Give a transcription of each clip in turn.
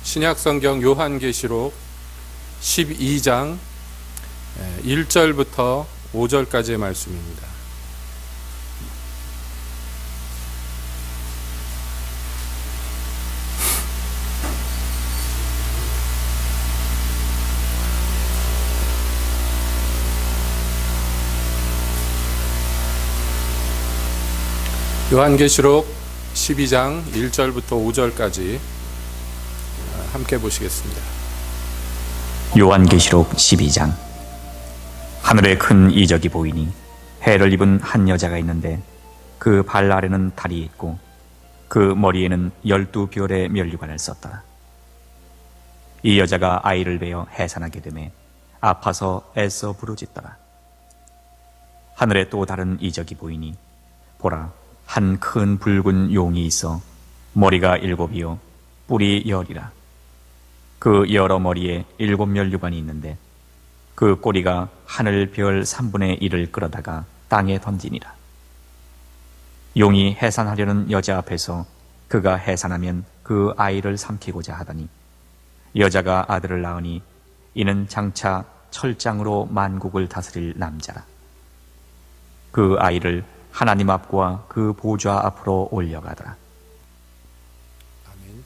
신약성경 요한계시록 12장 1절부터 5절까지의 말씀입니다. 요한계시록 12장 1절부터 5절까지 함께 보시겠습니다. 요한계시록 12장. 하늘에 큰 이적이 보이니 해를 입은 한 여자가 있는데 그 발 아래는 달이 있고 그 머리에는 12별의 면류관을 썼다. 이 여자가 아이를 베어 해산하게 되매 아파서 애써 부르짖더라. 하늘에 또 다른 이적이 보이니 보라, 한 큰 붉은 용이 있어 머리가 7이요 뿔이 10이라. 그 여러 머리에 7 면류관이 있는데 그 꼬리가 하늘 별 3분의 1을 끌어다가 땅에 던지니라. 용이 해산하려는 여자 앞에서 그가 해산하면 그 아이를 삼키고자 하더니 여자가 아들을 낳으니 이는 장차 철장으로 만국을 다스릴 남자라. 그 아이를 하나님 앞과 그 보좌 앞으로 올려가더라. 아멘.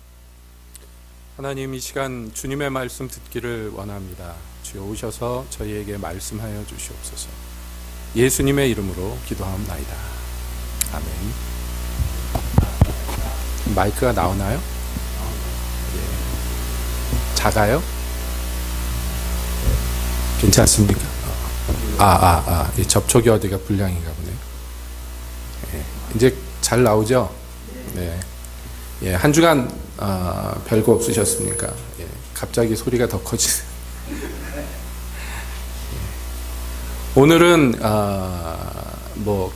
하나님, 이 시간 주님의 말씀 듣기를 원합니다. 주여 오셔서 저희에게 말씀하여 주시옵소서. 예수님의 이름으로 기도하옵나이다. 아멘. 마이크가 나오나요? 예. 작아요? 괜찮습니까? 이 접촉이 어디가 불량인가 보네요. 예. 이제 잘 나오죠? 네. 예, 한 주간 별거 없으셨습니까? 예, 갑자기 소리가 더 커지네요. 예. 오늘은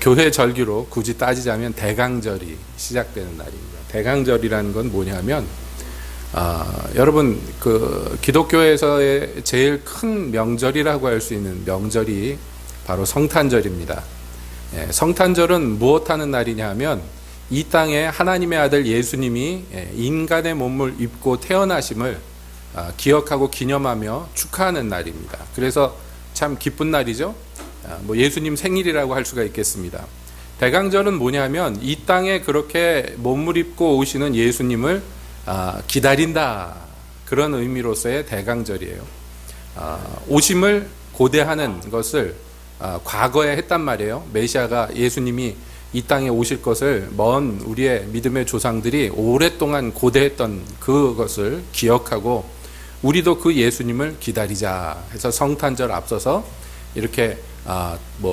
교회 절기로 굳이 따지자면 대강절이 시작되는 날입니다. 대강절이라는 건 뭐냐면 여러분, 그 기독교에서의 제일 큰 명절이라고 할 수 있는 명절이 바로 성탄절입니다. 예, 성탄절은 무엇하는 날이냐 하면 이 땅에 하나님의 아들 예수님이 인간의 몸을 입고 태어나심을 기억하고 기념하며 축하하는 날입니다. 그래서 참 기쁜 날이죠. 예수님 생일이라고 할 수가 있겠습니다. 대강절은 뭐냐면 이 땅에 그렇게 몸을 입고 오시는 예수님을 기다린다, 그런 의미로서의 대강절이에요. 오심을 고대하는 것을 과거에 했단 말이에요. 메시아가, 예수님이 이 땅에 오실 것을 먼 우리의 믿음의 조상들이 오랫동안 고대했던 그것을 기억하고 우리도 그 예수님을 기다리자 해서 성탄절 앞서서 이렇게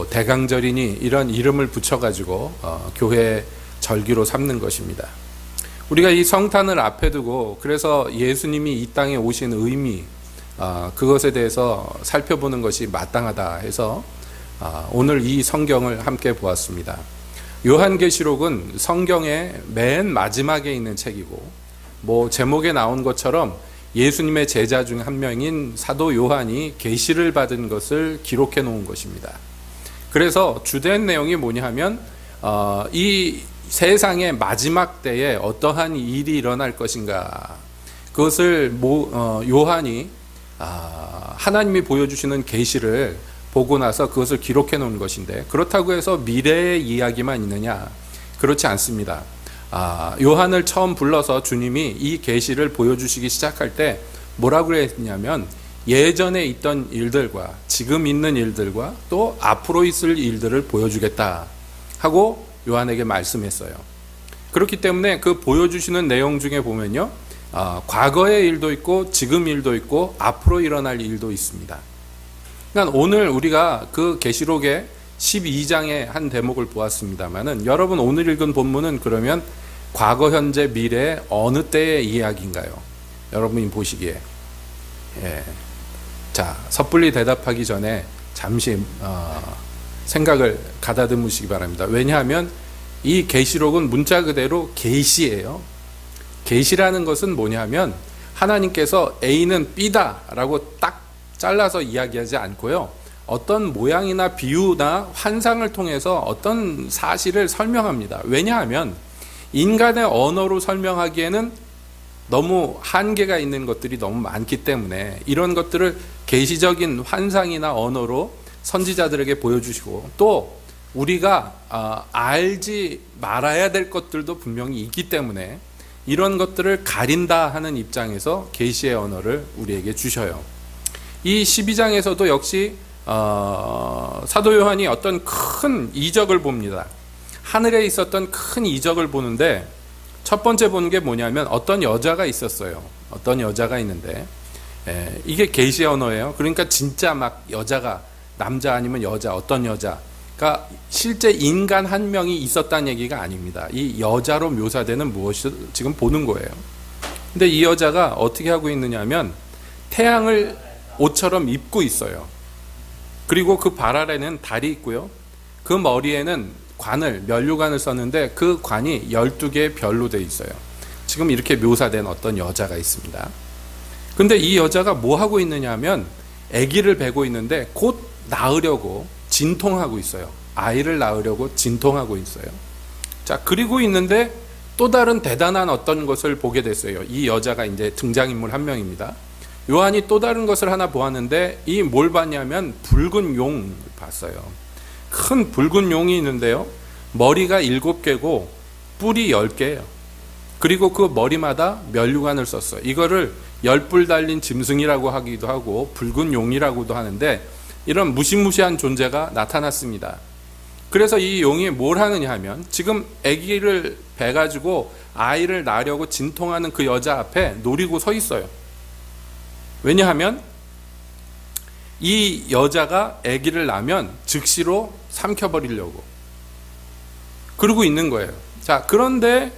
대강절이니 이런 이름을 붙여가지고 교회 절기로 삼는 것입니다. 우리가 이 성탄을 앞에 두고 그래서 예수님이 이 땅에 오신 의미, 그것에 대해서 살펴보는 것이 마땅하다 해서 오늘 이 성경을 함께 보았습니다. 요한계시록은 성경의 맨 마지막에 있는 책이고, 제목에 나온 것처럼 예수님의 제자 중 한 명인 사도 요한이 계시를 받은 것을 기록해 놓은 것입니다. 그래서 주된 내용이 뭐냐 하면 이 세상의 마지막 때에 어떠한 일이 일어날 것인가, 그것을 요한이 하나님이 보여주시는 계시를 보고 나서 그것을 기록해 놓은 것인데, 그렇다고 해서 미래의 이야기만 있느냐? 그렇지 않습니다. 요한을 처음 불러서 주님이 이 계시를 보여주시기 시작할 때 뭐라고 그랬냐면 예전에 있던 일들과 지금 있는 일들과 또 앞으로 있을 일들을 보여주겠다 하고 요한에게 말씀했어요. 그렇기 때문에 그 보여주시는 내용 중에 보면요, 과거의 일도 있고 지금 일도 있고 앞으로 일어날 일도 있습니다. 그러니까 오늘 우리가 그 계시록의 12장의 한 대목을 보았습니다만은, 여러분 오늘 읽은 본문은 그러면 과거, 현재, 미래 어느 때의 이야기인가요? 여러분이 보시기에. 예. 자, 섣불리 대답하기 전에 잠시 생각을 가다듬으시기 바랍니다. 왜냐하면 이 계시록은 문자 그대로 계시예요. 계시라는 것은 뭐냐면 하나님께서 A는 B다라고 딱 잘라서 이야기하지 않고요, 어떤 모양이나 비유나 환상을 통해서 어떤 사실을 설명합니다. 왜냐하면 인간의 언어로 설명하기에는 너무 한계가 있는 것들이 너무 많기 때문에 이런 것들을 계시적인 환상이나 언어로 선지자들에게 보여주시고, 또 우리가 알지 말아야 될 것들도 분명히 있기 때문에 이런 것들을 가린다 하는 입장에서 계시의 언어를 우리에게 주셔요. 이 12장에서도 역시 사도 요한이 어떤 큰 이적을 봅니다. 하늘에 있었던 큰 이적을 보는데, 첫 번째 보는 게 뭐냐면 어떤 여자가 있었어요. 어떤 여자가 있는데, 이게 계시의 언어예요. 그러니까 진짜 막 여자가, 남자 아니면 여자, 어떤 여자, 그러니까 실제 인간 한 명이 있었다는 얘기가 아닙니다. 이 여자로 묘사되는 무엇이 지금 보는 거예요. 근데 이 여자가 어떻게 하고 있느냐면 태양을 옷처럼 입고 있어요. 그리고 그 발 아래는 달이 있고요. 그 머리에는 면류관을 썼는데 그 관이 12개의 별로 되어 있어요. 지금 이렇게 묘사된 어떤 여자가 있습니다. 근데 이 여자가 뭐 하고 있느냐 하면 아기를 베고 있는데 곧 낳으려고 진통하고 있어요. 아이를 낳으려고 진통하고 있어요. 자, 그리고 있는데 또 다른 대단한 어떤 것을 보게 됐어요. 이 여자가 이제 등장인물 한 명입니다. 요한이 또 다른 것을 하나 보았는데, 이 뭘 봤냐면 붉은 용을 봤어요. 큰 붉은 용이 있는데요. 머리가 7개고 뿔이 10개예요. 그리고 그 머리마다 면류관을 썼어요. 이거를 10뿔 달린 짐승이라고 하기도 하고 붉은 용이라고도 하는데, 이런 무시무시한 존재가 나타났습니다. 그래서 이 용이 뭘 하느냐 하면 지금 아기를 베가지고 아이를 낳으려고 진통하는 그 여자 앞에 노리고 서 있어요. 왜냐하면 이 여자가 아기를 낳으면 즉시로 삼켜버리려고 그러고 있는 거예요. 자, 그런데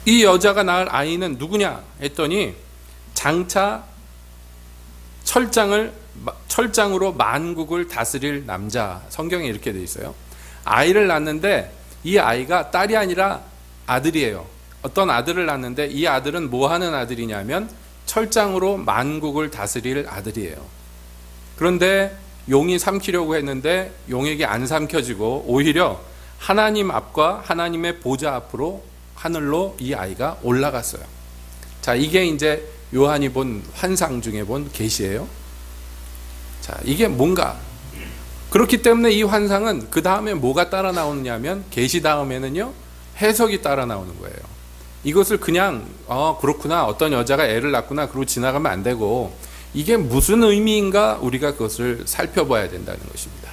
이 여자가 낳을 아이는 누구냐 했더니 장차 철장으로 만국을 다스릴 남자, 성경에 이렇게 돼 있어요. 아이를 낳는데 이 아이가 딸이 아니라 아들이에요. 어떤 아들을 낳는데 이 아들은 뭐 하는 아들이냐면 철장으로 만국을 다스릴 아들이에요. 그런데 용이 삼키려고 했는데 용에게 안 삼켜지고 오히려 하나님 앞과 하나님의 보좌 앞으로 하늘로 이 아이가 올라갔어요. 자, 이게 이제 요한이 본 환상 중에 본 계시예요. 자, 이게 뭔가, 그렇기 때문에 이 환상은 그 다음에 뭐가 따라 나오느냐면 계시 다음에는요 해석이 따라 나오는 거예요. 이것을 그냥 그렇구나, 어떤 여자가 애를 낳구나 그러고 지나가면 안 되고, 이게 무슨 의미인가 우리가 그것을 살펴봐야 된다는 것입니다.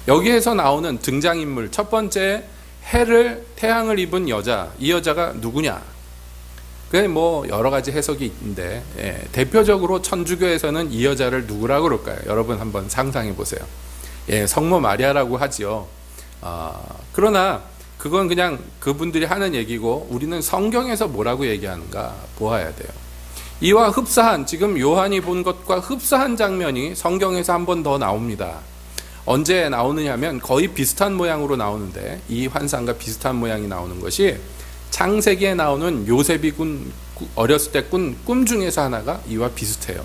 여기에서 나오는 등장인물 첫 번째, 태양을 입은 여자, 이 여자가 누구냐? 그게 뭐 여러 가지 해석이 있는데, 대표적으로 천주교에서는 이 여자를 누구라고 그럴까요? 여러분 한번 상상해 보세요. 성모 마리아라고 하지요. 그러나 그건 그냥 그분들이 하는 얘기고, 우리는 성경에서 뭐라고 얘기하는가 보아야 돼요. 이와 흡사한, 지금 요한이 본 것과 흡사한 장면이 성경에서 한 번 더 나옵니다. 언제 나오느냐면 거의 비슷한 모양으로 나오는데, 이 환상과 비슷한 모양이 나오는 것이 창세기에 나오는 요셉이 어렸을 때 꾼 꿈 중에서 하나가 이와 비슷해요.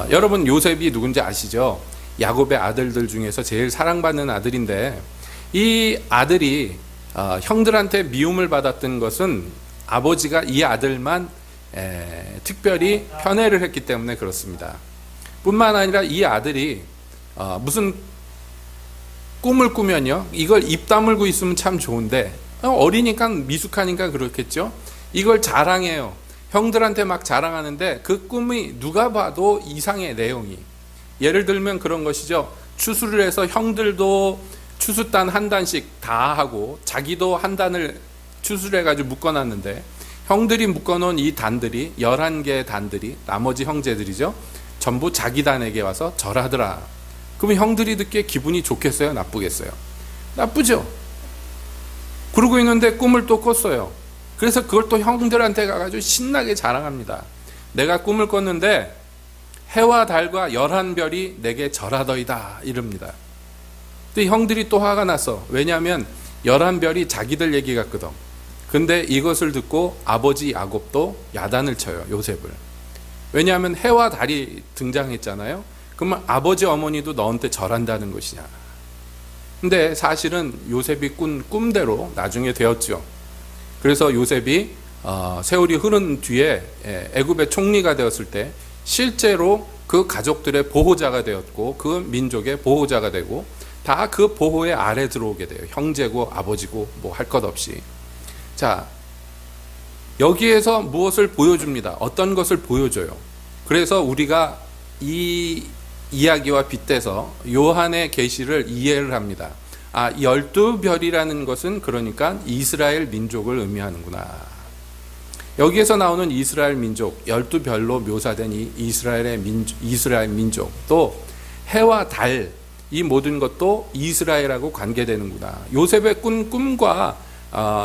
여러분 요셉이 누군지 아시죠? 야곱의 아들들 중에서 제일 사랑받는 아들인데, 이 아들이 형들한테 미움을 받았던 것은 아버지가 이 아들만 특별히 편애를 했기 때문에 그렇습니다. 뿐만 아니라 이 아들이 무슨 꿈을 꾸면요, 이걸 입 다물고 있으면 참 좋은데 어리니까 미숙하니까 그렇겠죠. 이걸 자랑해요. 형들한테 막 자랑하는데 그 꿈이 누가 봐도 이상해, 내용이. 예를 들면 그런 것이죠. 추수를 해서 형들도 추수단 한 단씩 다 하고 자기도 한 단을 추수를 해가지고 묶어놨는데, 형들이 묶어놓은 이 단들이 11개의 단들이 나머지 형제들이죠, 전부 자기 단에게 와서 절하더라. 그러면 형들이 듣기에 기분이 좋겠어요, 나쁘겠어요? 나쁘죠. 그러고 있는데 꿈을 또 꿨어요. 그래서 그걸 또 형들한테 가가지고 신나게 자랑합니다. 내가 꿈을 꿨는데 해와 달과 11별이 내게 절하더이다, 이럽니다. 근데 형들이 또 화가 났어. 왜냐하면 11별이 자기들 얘기 같거든. 근데 이것을 듣고 아버지 야곱도 야단을 쳐요, 요셉을. 왜냐하면 해와 달이 등장했잖아요. 그러면 아버지 어머니도 너한테 절한다는 것이냐. 근데 사실은 요셉이 꾼 꿈대로 나중에 되었죠. 그래서 요셉이 세월이 흐른 뒤에 애굽의 총리가 되었을 때 실제로 그 가족들의 보호자가 되었고 그 민족의 보호자가 되고 다 그 보호의 아래 들어오게 돼요. 형제고 아버지고 뭐 할 것 없이. 자, 여기에서 무엇을 보여줍니다. 어떤 것을 보여줘요. 그래서 우리가 이 이야기와 빗대서 요한의 계시를 이해를 합니다. 12별이라는 것은 그러니까 이스라엘 민족을 의미하는구나. 여기에서 나오는 이스라엘 민족, 12별로 묘사된 이 이스라엘 민족, 또 해와 달, 이 모든 것도 이스라엘하고 관계되는구나. 요셉의 꾼 꿈과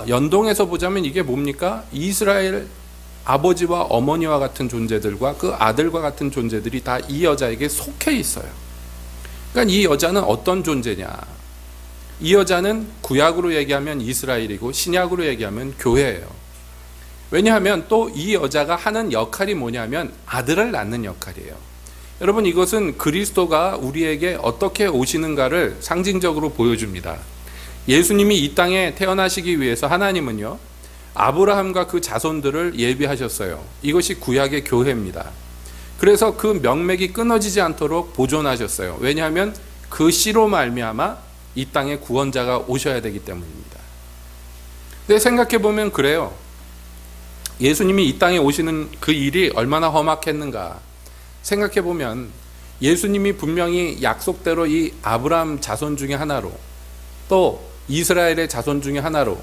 연동해서 보자면 이게 뭡니까? 이스라엘 아버지와 어머니와 같은 존재들과 그 아들과 같은 존재들이 다 이 여자에게 속해 있어요. 그러니까 이 여자는 어떤 존재냐? 이 여자는 구약으로 얘기하면 이스라엘이고 신약으로 얘기하면 교회예요. 왜냐하면 또 이 여자가 하는 역할이 뭐냐면 아들을 낳는 역할이에요. 여러분, 이것은 그리스도가 우리에게 어떻게 오시는가를 상징적으로 보여줍니다. 예수님이 이 땅에 태어나시기 위해서 하나님은요, 아브라함과 그 자손들을 예비하셨어요. 이것이 구약의 교회입니다. 그래서 그 명맥이 끊어지지 않도록 보존하셨어요. 왜냐하면 그 씨로 말미암아 이 땅에 구원자가 오셔야 되기 때문입니다. 근데 생각해 보면 그래요. 예수님이 이 땅에 오시는 그 일이 얼마나 험악했는가 생각해 보면 예수님이 분명히 약속대로 이 아브라함 자손 중에 하나로, 또 이스라엘의 자손 중에 하나로,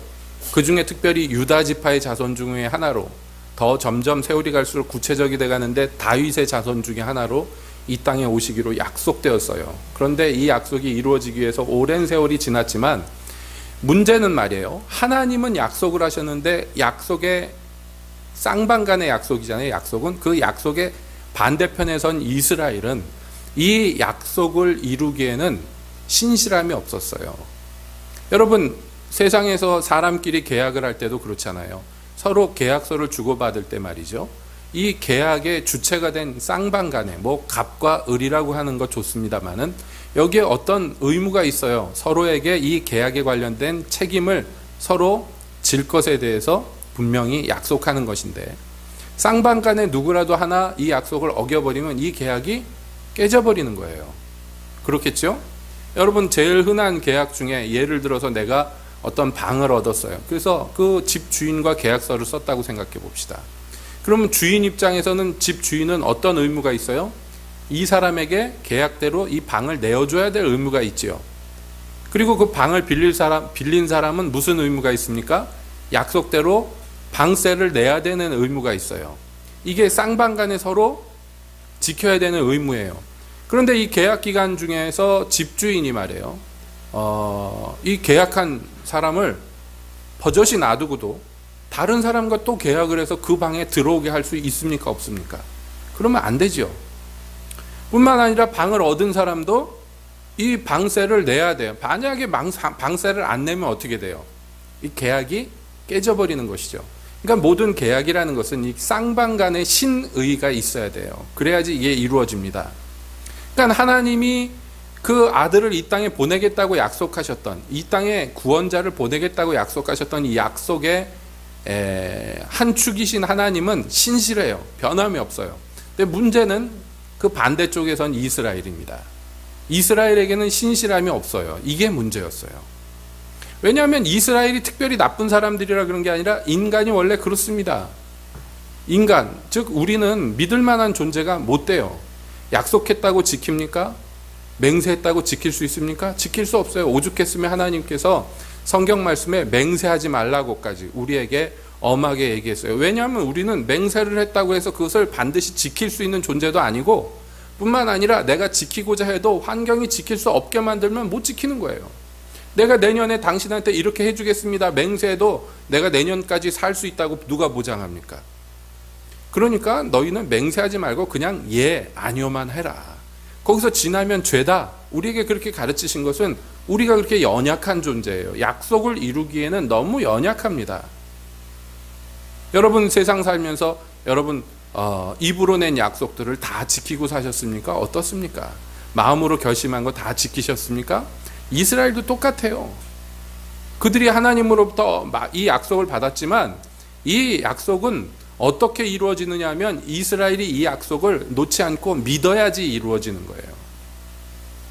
그 중에 특별히 유다 지파의 자손 중에 하나로, 더 점점 세월이 갈수록 구체적이 돼가는데 다윗의 자손 중에 하나로 이 땅에 오시기로 약속되었어요. 그런데 이 약속이 이루어지기 위해서 오랜 세월이 지났지만 문제는 말이에요, 하나님은 약속을 하셨는데 약속의 쌍방간의 약속이잖아요. 약속은 그 약속의 반대편에 선 이스라엘은 이 약속을 이루기에는 신실함이 없었어요. 여러분, 세상에서 사람끼리 계약을 할 때도 그렇잖아요. 서로 계약서를 주고받을 때 말이죠, 이 계약의 주체가 된 쌍방간에 뭐 갑과 을이라고 하는 것 좋습니다만은 여기에 어떤 의무가 있어요. 서로에게 이 계약에 관련된 책임을 서로 질 것에 대해서 분명히 약속하는 것인데, 쌍방간에 누구라도 하나 이 약속을 어겨버리면 이 계약이 깨져버리는 거예요. 그렇겠죠? 여러분, 제일 흔한 계약 중에 예를 들어서 내가 어떤 방을 얻었어요. 그래서 그 집 주인과 계약서를 썼다고 생각해 봅시다. 그러면 주인 입장에서는 집 주인은 어떤 의무가 있어요? 이 사람에게 계약대로 이 방을 내어줘야 될 의무가 있지요. 그리고 그 방을 빌린 사람은 무슨 의무가 있습니까? 약속대로 방세를 내야 되는 의무가 있어요. 이게 쌍방간에 서로 지켜야 되는 의무예요. 그런데 이 계약 기간 중에서 집주인이 말이에요, 이 계약한 사람을 버젓이 놔두고도 다른 사람과 또 계약을 해서 그 방에 들어오게 할 수 있습니까? 없습니까? 그러면 안 되죠. 뿐만 아니라 방을 얻은 사람도 이 방세를 내야 돼요. 만약에 방세를 안 내면 어떻게 돼요? 이 계약이 깨져버리는 것이죠. 그러니까 모든 계약이라는 것은 이 쌍방간의 신의가 있어야 돼요. 그래야지 이게 이루어집니다. 그러니까 하나님이 그 아들을 이 땅에 보내겠다고 약속하셨던, 이 땅에 구원자를 보내겠다고 약속하셨던 이 약속의 한 축이신 하나님은 신실해요. 변함이 없어요. 근데 문제는 그 반대쪽에선 이스라엘입니다. 이스라엘에게는 신실함이 없어요. 이게 문제였어요. 왜냐하면 이스라엘이 특별히 나쁜 사람들이라 그런 게 아니라 인간이 원래 그렇습니다. 인간, 즉 우리는 믿을 만한 존재가 못 돼요. 약속했다고 지킵니까? 맹세했다고 지킬 수 있습니까? 지킬 수 없어요. 오죽했으면 하나님께서 성경 말씀에 맹세하지 말라고까지 우리에게 엄하게 얘기했어요. 왜냐하면 우리는 맹세를 했다고 해서 그것을 반드시 지킬 수 있는 존재도 아니고, 뿐만 아니라 내가 지키고자 해도 환경이 지킬 수 없게 만들면 못 지키는 거예요. 내가 내년에 당신한테 이렇게 해주겠습니다 맹세해도 내가 내년까지 살 수 있다고 누가 보장합니까? 그러니까 너희는 맹세하지 말고 그냥 예, 아니요만 해라. 거기서 지나면 죄다. 우리에게 그렇게 가르치신 것은 우리가 그렇게 연약한 존재예요. 약속을 이루기에는 너무 연약합니다. 여러분, 세상 살면서 여러분 입으로 낸 약속들을 다 지키고 사셨습니까? 어떻습니까? 마음으로 결심한 거 다 지키셨습니까? 이스라엘도 똑같아요. 그들이 하나님으로부터 이 약속을 받았지만 이 약속은 어떻게 이루어지느냐 하면 이스라엘이 이 약속을 놓지 않고 믿어야지 이루어지는 거예요.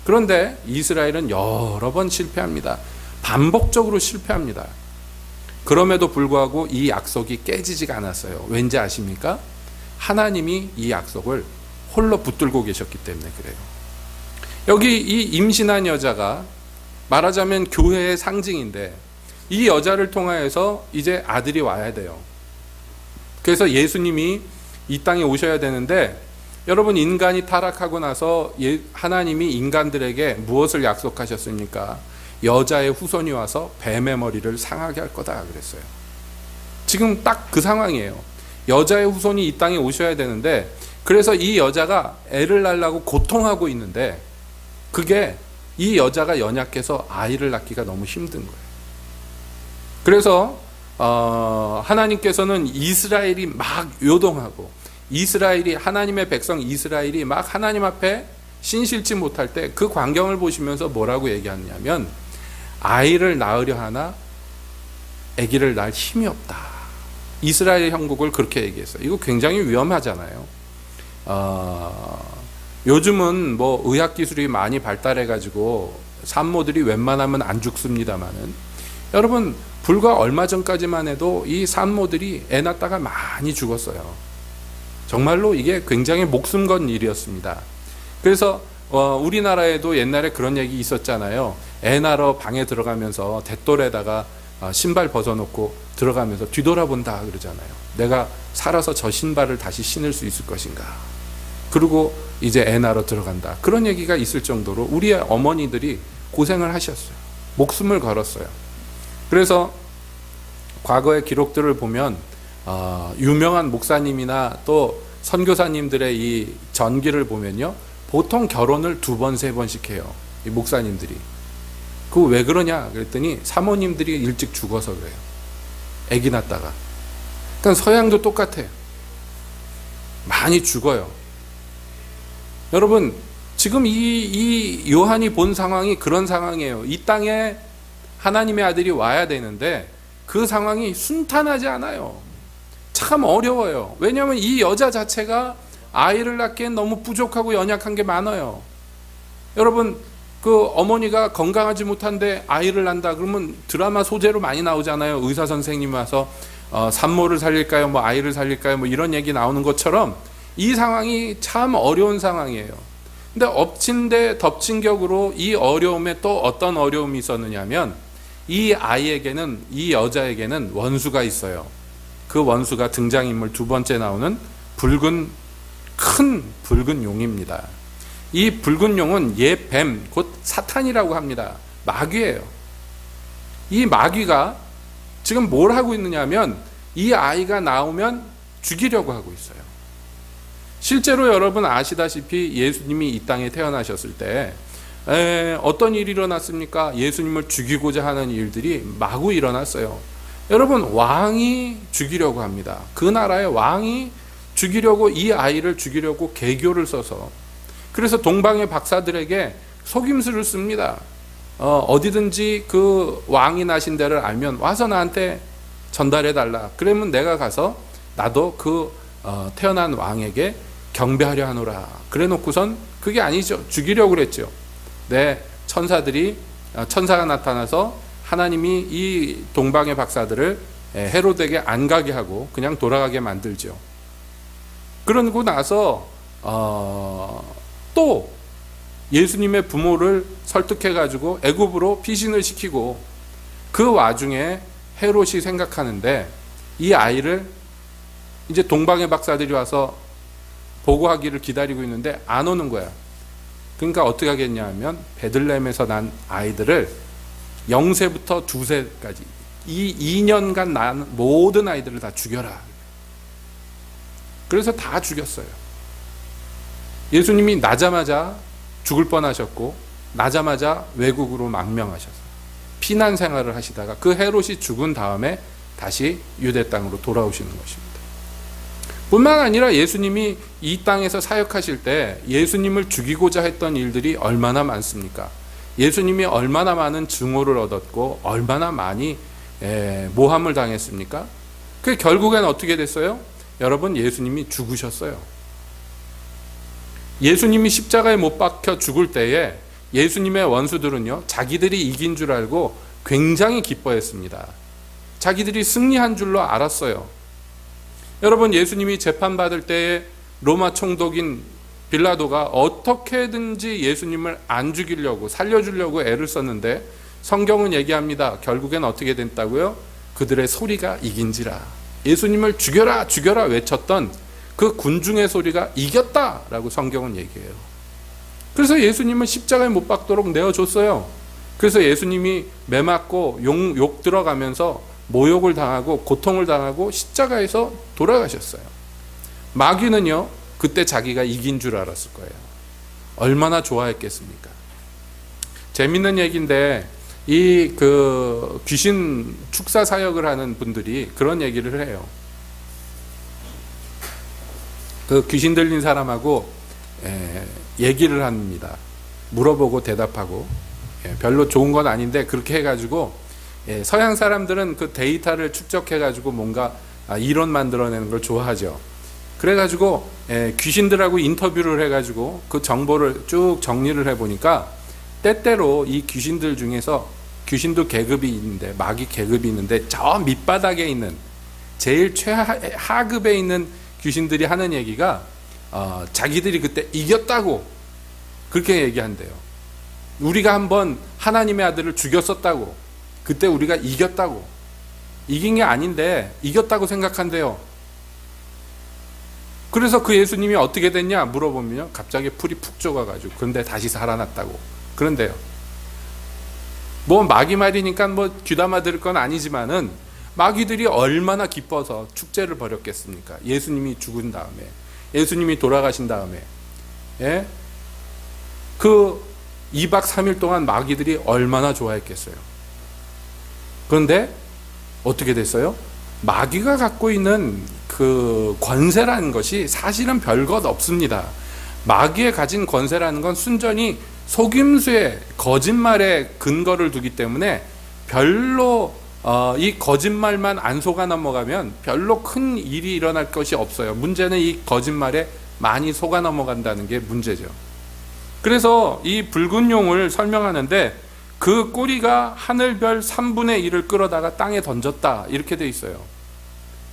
그런데 이스라엘은 여러 번 실패합니다. 반복적으로 실패합니다. 그럼에도 불구하고 이 약속이 깨지지가 않았어요. 왠지 아십니까? 하나님이 이 약속을 홀로 붙들고 계셨기 때문에 그래요. 여기 이 임신한 여자가 말하자면 교회의 상징인데 이 여자를 통하여서 이제 아들이 와야 돼요. 그래서 예수님이 이 땅에 오셔야 되는데 여러분, 인간이 타락하고 나서 하나님이 인간들에게 무엇을 약속하셨습니까? 여자의 후손이 와서 뱀의 머리를 상하게 할 거다 그랬어요. 지금 딱 그 상황이에요. 여자의 후손이 이 땅에 오셔야 되는데, 그래서 이 여자가 애를 낳으려고 고통하고 있는데 그게 이 여자가 연약해서 아이를 낳기가 너무 힘든 거예요. 그래서 하나님께서는 이스라엘이 막 요동하고 이스라엘이, 하나님의 백성 이스라엘이 막 하나님 앞에 신실치 못할 때 그 광경을 보시면서 뭐라고 얘기하냐면 아이를 낳으려 하나 아기를 낳을 힘이 없다. 이스라엘 형국을 그렇게 얘기했어요. 이거 굉장히 위험하잖아요. 요즘은 뭐 의학 기술이 많이 발달해 가지고 산모들이 웬만하면 안 죽습니다만은, 여러분 불과 얼마 전까지만 해도 이 산모들이 애 낳다가 많이 죽었어요. 정말로 이게 굉장히 목숨 건 일이었습니다. 그래서 우리나라에도 옛날에 그런 얘기 있었잖아요. 애 낳으러 방에 들어가면서 댓돌에다가 신발 벗어놓고 들어가면서 뒤돌아본다 그러잖아요. 내가 살아서 저 신발을 다시 신을 수 있을 것인가. 그리고 이제 애 낳으러 들어간다. 그런 얘기가 있을 정도로 우리의 어머니들이 고생을 하셨어요. 목숨을 걸었어요. 그래서 과거의 기록들을 보면 유명한 목사님이나 또 선교사님들의 이 전기를 보면요, 보통 결혼을 2번, 3번씩 해요. 이 목사님들이. 그거 왜 그러냐 그랬더니 사모님들이 일찍 죽어서 그래요. 아기 낳다가. 그러니까 서양도 똑같아요. 많이 죽어요. 여러분, 지금 이 요한이 본 상황이 그런 상황이에요. 이 땅에 하나님의 아들이 와야 되는데 그 상황이 순탄하지 않아요. 참 어려워요. 왜냐하면 이 여자 자체가 아이를 낳기엔 너무 부족하고 연약한 게 많아요. 여러분, 그 어머니가 건강하지 못한데 아이를 낳는다 그러면 드라마 소재로 많이 나오잖아요. 의사 선생님 와서 산모를 살릴까요? 뭐 아이를 살릴까요? 뭐 이런 얘기 나오는 것처럼 이 상황이 참 어려운 상황이에요. 근데 엎친 데 덮친 격으로 이 어려움에 또 어떤 어려움이 있었느냐면 이 아이에게는, 이 여자에게는 원수가 있어요. 그 원수가 등장인물 2번째 나오는 큰 붉은 용입니다. 이 붉은 용은 옛 뱀, 곧 사탄이라고 합니다. 마귀예요. 이 마귀가 지금 뭘 하고 있느냐면 이 아이가 나오면 죽이려고 하고 있어요. 실제로 여러분 아시다시피 예수님이 이 땅에 태어나셨을 때 어떤 일이 일어났습니까? 예수님을 죽이고자 하는 일들이 마구 일어났어요. 여러분, 왕이 죽이려고 합니다. 그 나라의 왕이 죽이려고, 이 아이를 죽이려고 계교를 써서, 그래서 동방의 박사들에게 속임수를 씁니다. 어디든지 그 왕이 나신 데를 알면 와서 나한테 전달해 달라. 그러면 내가 가서 나도 그 태어난 왕에게 경배하려 하노라. 그래 놓고선 그게 아니죠. 죽이려고 그랬죠. 천사가 나타나서 하나님이 이 동방의 박사들을 헤로데에게 안 가게 하고 그냥 돌아가게 만들죠. 그러고 나서 또 예수님의 부모를 설득해가지고 애굽으로 피신을 시키고, 그 와중에 헤롯이 생각하는데 이 아이를 이제 동방의 박사들이 와서 보고하기를 기다리고 있는데 안 오는 거야. 그러니까 어떻게 하겠냐 하면 베들레헴에서 난 아이들을 0세부터 2세까지 이 2년간 난 모든 아이들을 다 죽여라. 그래서 다 죽였어요. 예수님이 나자마자 죽을 뻔하셨고 나자마자 외국으로 망명하셔서 피난 생활을 하시다가 그 헤롯이 죽은 다음에 다시 유대 땅으로 돌아오시는 것입니다. 뿐만 아니라 예수님이 이 땅에서 사역하실 때 예수님을 죽이고자 했던 일들이 얼마나 많습니까? 예수님이 얼마나 많은 증오를 얻었고 얼마나 많이 모함을 당했습니까? 그 결국엔 어떻게 됐어요? 여러분, 예수님이 죽으셨어요. 예수님이 십자가에 못 박혀 죽을 때에 예수님의 원수들은요, 자기들이 이긴 줄 알고 굉장히 기뻐했습니다. 자기들이 승리한 줄로 알았어요. 여러분, 예수님이 재판받을 때에 로마 총독인 빌라도가 어떻게든지 예수님을 안 죽이려고, 살려주려고 애를 썼는데 성경은 얘기합니다. 결국엔 어떻게 됐다고요? 그들의 소리가 이긴지라. 예수님을 죽여라 죽여라 외쳤던 그 군중의 소리가 이겼다라고 성경은 얘기해요. 그래서 예수님은 십자가에 못 박도록 내어줬어요. 그래서 예수님이 매 맞고 욕 들어가면서 모욕을 당하고 고통을 당하고 십자가에서 돌아가셨어요. 마귀는요, 그때 자기가 이긴 줄 알았을 거예요. 얼마나 좋아했겠습니까? 재밌는 얘기인데, 이 귀신 축사 사역을 하는 분들이 그런 얘기를 해요. 그 귀신 들린 사람하고 얘기를 합니다. 물어보고 대답하고, 별로 좋은 건 아닌데 그렇게 해가지고, 서양 사람들은 그 데이터를 축적해가지고 뭔가 이론 만들어내는 걸 좋아하죠. 그래가지고 귀신들하고 인터뷰를 해가지고 그 정보를 쭉 정리를 해보니까, 때때로 이 귀신들 중에서, 귀신도 계급이 있는데, 마귀 계급이 있는데, 저 밑바닥에 있는 제일 최하급에 있는 귀신들이 하는 얘기가 자기들이 그때 이겼다고 그렇게 얘기한대요. 우리가 한번 하나님의 아들을 죽였었다고, 그때 우리가 이겼다고, 이긴 게 아닌데 이겼다고 생각한대요. 그래서 그 예수님이 어떻게 됐냐 물어보면 갑자기 풀이 푹 좁아가지고, 그런데 다시 살아났다고 그런데요. 뭐 마귀 말이니까 뭐 귀담아 들을 건 아니지만은, 마귀들이 얼마나 기뻐서 축제를 벌였겠습니까? 예수님이 죽은 다음에, 예수님이 돌아가신 다음에, 그 2박 3일 동안 마귀들이 얼마나 좋아했겠어요. 그런데 어떻게 됐어요? 마귀가 갖고 있는 그 권세라는 것이 사실은 별것 없습니다. 마귀에 가진 권세라는 건 순전히 속임수에, 거짓말에 근거를 두기 때문에 별로 이 거짓말만 안 속아 넘어가면 별로 큰 일이 일어날 것이 없어요. 문제는 이 거짓말에 많이 속아 넘어간다는 게 문제죠. 그래서 이 붉은 용을 설명하는데, 그 꼬리가 하늘별 3분의 1을 끌어다가 땅에 던졌다 이렇게 돼 있어요.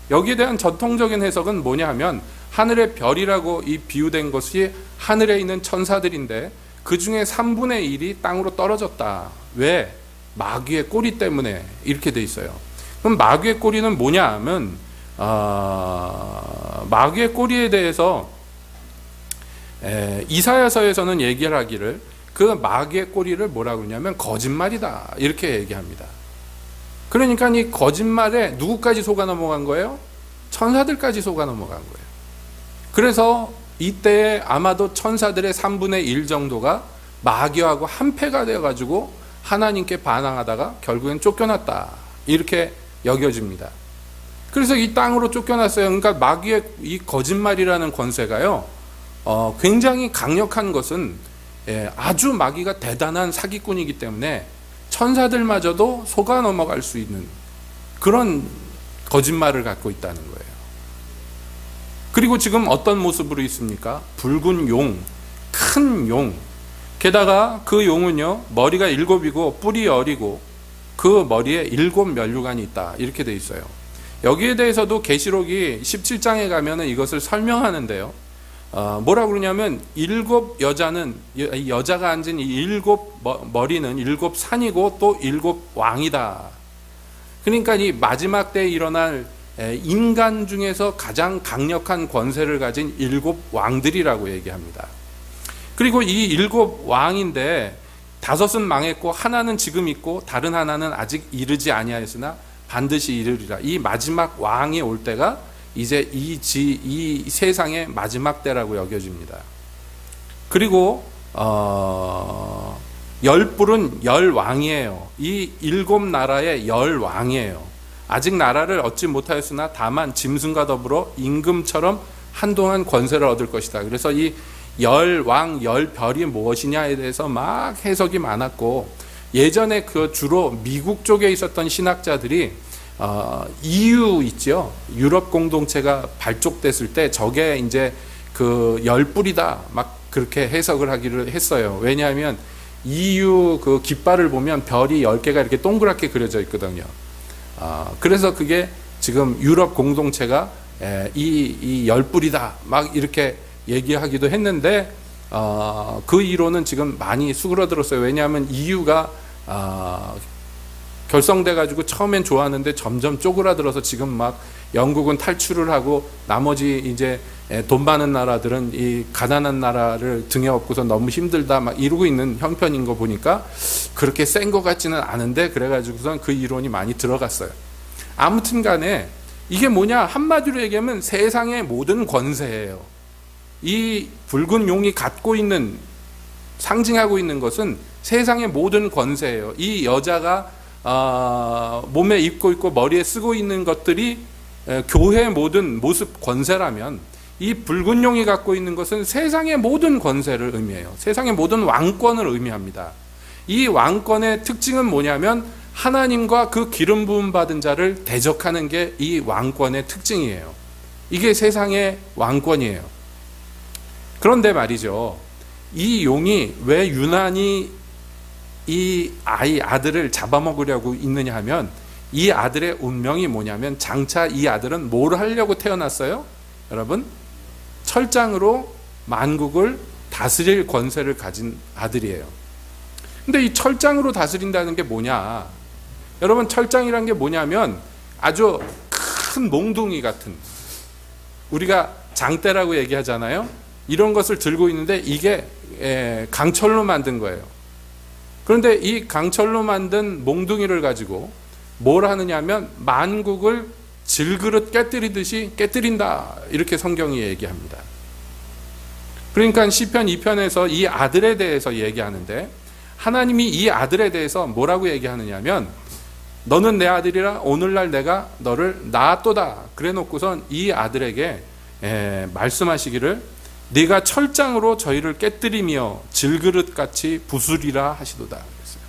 여기에 대한 전통적인 해석은 뭐냐 하면, 하늘의 별이라고 이 비유된 것이 하늘에 있는 천사들인데 그 중에 3분의 1이 땅으로 떨어졌다. 왜? 마귀의 꼬리 때문에 이렇게 돼 있어요. 그럼 마귀의 꼬리는 뭐냐 하면, 마귀의 꼬리에 대해서 이사야서에서는 얘기를 하기를, 그 마귀의 꼬리를 뭐라고 그러냐면 거짓말이다 이렇게 얘기합니다. 그러니까 이 거짓말에 누구까지 속아 넘어간 거예요? 천사들까지 속아 넘어간 거예요. 그래서 이때에 아마도 천사들의 3분의 1 정도가 마귀하고 한패가 되어가지고 하나님께 반항하다가 결국엔 쫓겨났다 이렇게 여겨집니다. 그래서 이 땅으로 쫓겨났어요. 그러니까 마귀의 이 거짓말이라는 권세가요, 굉장히 강력한 것은, 아주 마귀가 대단한 사기꾼이기 때문에 천사들마저도 속아 넘어갈 수 있는 그런 거짓말을 갖고 있다는 거예요. 그리고 지금 어떤 모습으로 있습니까? 붉은 용, 큰 용. 게다가 그 용은요, 머리가 7이고 뿔이 10이고 그 머리에 7 면류관이 있다 이렇게 돼 있어요. 여기에 대해서도 계시록이 17장에 가면은 이것을 설명하는데요. 뭐라고 그러냐면, 7 여자는, 여자가 앉은 이 7 머리는 7 산이고 또 7 왕이다. 그러니까 이 마지막 때에 일어날 인간 중에서 가장 강력한 권세를 가진 7 왕들이라고 얘기합니다. 그리고 이 7 왕인데 5은 망했고 하나는 지금 있고 다른 하나는 아직 이르지 아니하였으나 반드시 이르리라. 이 마지막 왕이 올 때가 이제 이 세상의 마지막 때라고 여겨집니다. 그리고 10뿔은 10왕이에요. 이 7 나라의 10왕이에요. 아직 나라를 얻지 못하였으나 다만 짐승과 더불어 임금처럼 한동안 권세를 얻을 것이다. 그래서 이 10왕 10별이 무엇이냐에 대해서 막 해석이 많았고, 예전에 그 주로 미국 쪽에 있었던 신학자들이 EU 있죠. 유럽 공동체가 발족됐을 때 저게 이제 그 열불이다 막 그렇게 해석을 하기를 했어요. 왜냐하면 EU 그 깃발을 보면 별이 10개가 이렇게 동그랗게 그려져 있거든요. 그래서 그게 지금 유럽 공동체가 이 열불이다 막 이렇게 얘기하기도 했는데 그 이론은 지금 많이 수그러들었어요. 왜냐하면 EU가 결성돼 가지고 처음엔 좋았는데 점점 쪼그라들어서 지금 막 영국은 탈출을 하고 나머지 이제 돈 많은 나라들은 이 가난한 나라를 등에 업고서 너무 힘들다 막 이러고 있는 형편인 거 보니까 그렇게 센 것 같지는 않은데 그래가지고선 그 이론이 많이 들어갔어요. 아무튼 간에 이게 뭐냐 한마디로 얘기하면 세상의 모든 권세예요. 이 붉은 용이 갖고 있는 상징하고 있는 것은 세상의 모든 권세예요. 이 여자가 몸에 입고 있고 머리에 쓰고 있는 것들이 교회의 모든 모습 권세라면 이 붉은 용이 갖고 있는 것은 세상의 모든 권세를 의미해요. 세상의 모든 왕권을 의미합니다. 이 왕권의 특징은 뭐냐면 하나님과 그 기름 부음 받은 자를 대적하는 게 이 왕권의 특징이에요. 이게 세상의 왕권이에요. 그런데 말이죠. 이 용이 왜 유난히 이 아들을 잡아먹으려고 있느냐 하면 이 아들의 운명이 뭐냐면 장차 이 아들은 뭘 하려고 태어났어요? 여러분, 철장으로 만국을 다스릴 권세를 가진 아들이에요. 근데 이 철장으로 다스린다는 게 뭐냐? 여러분, 철장이란 게 뭐냐면 아주 큰 몽둥이 같은, 우리가 장대라고 얘기하잖아요. 이런 것을 들고 있는데 이게 강철로 만든 거예요. 그런데 이 강철로 만든 몽둥이를 가지고 뭘 하느냐면 만국을 질그릇 깨뜨리듯이 깨뜨린다, 이렇게 성경이 얘기합니다. 그러니까 시편 2편에서 이 아들에 대해서 얘기하는데 하나님이 이 아들에 대해서 뭐라고 얘기하느냐면 너는 내 아들이라 오늘날 내가 너를 낳았도다 그래 놓고선 이 아들에게 말씀하시기를 네가 철장으로 저희를 깨뜨리며 질그릇같이 부수리라 하시도다 그랬어요.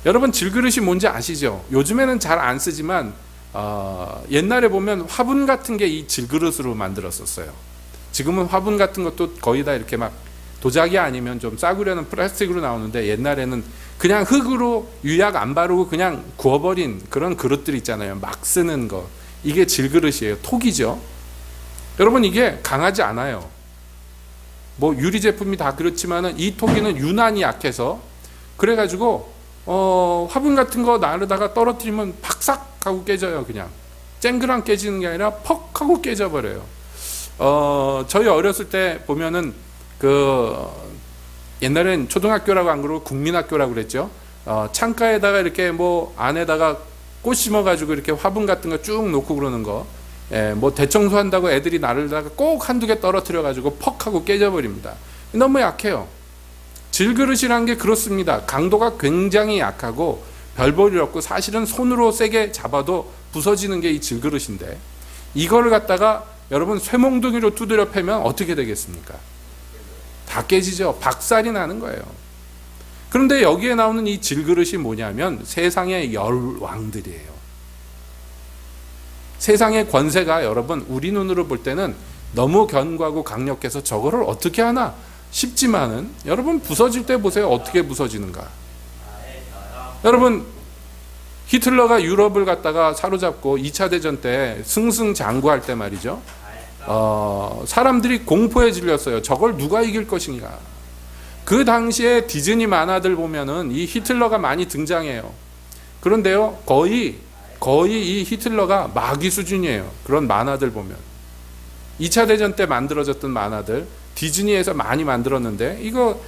여러분, 질그릇이 뭔지 아시죠? 요즘에는 잘 안 쓰지만 옛날에 보면 화분 같은 게 이 질그릇으로 만들었었어요. 지금은 화분 같은 것도 거의 다 이렇게 막 도자기 아니면 좀 싸구려는 플라스틱으로 나오는데 옛날에는 그냥 흙으로 유약 안 바르고 그냥 구워버린 그런 그릇들 있잖아요. 막 쓰는 거. 이게 질그릇이에요. 톡이죠. 여러분, 이게 강하지 않아요. 뭐 유리 제품이 다 그렇지만은 이 톡이는 유난히 약해서 그래가지고 화분 같은 거 나르다가 떨어뜨리면 팍삭 하고 깨져요. 그냥 쨍그랑 깨지는 게 아니라 퍽 하고 깨져버려요. 저희 어렸을 때 보면은 옛날엔 초등학교라고 안 그러고 국민학교라고 그랬죠. 창가에다가 이렇게 뭐 안에다가 꽃 심어가지고 이렇게 화분 같은 거 쭉 놓고 그러는 거. 뭐 대청소한다고 애들이 나르다가 꼭 한두 개 떨어뜨려가지고 퍽 하고 깨져버립니다. 너무 약해요. 질그릇이란 게 그렇습니다. 강도가 굉장히 약하고 별볼일 없고 사실은 손으로 세게 잡아도 부서지는 게 이 질그릇인데 이거를 갖다가 여러분 쇠몽둥이로 두드려 패면 어떻게 되겠습니까? 다 깨지죠. 박살이 나는 거예요. 그런데 여기에 나오는 이 질그릇이 뭐냐면 세상의 열왕들이에요. 세상의 권세가 여러분 우리 눈으로 볼 때는 너무 견고하고 강력해서 저거를 어떻게 하나 싶지만은 여러분 부서질 때 보세요. 어떻게 부서지는가. 여러분, 히틀러가 유럽을 갖다가 사로잡고 2차 대전 때 승승장구할 때 말이죠. 사람들이 공포에 질렸어요. 저걸 누가 이길 것인가. 그 당시에 디즈니 만화들 보면은 이 히틀러가 많이 등장해요. 그런데요, 거의 이 히틀러가 마귀 수준이에요. 그런 만화들 보면 2차 대전 때 만들어졌던 만화들 디즈니에서 많이 만들었는데 이거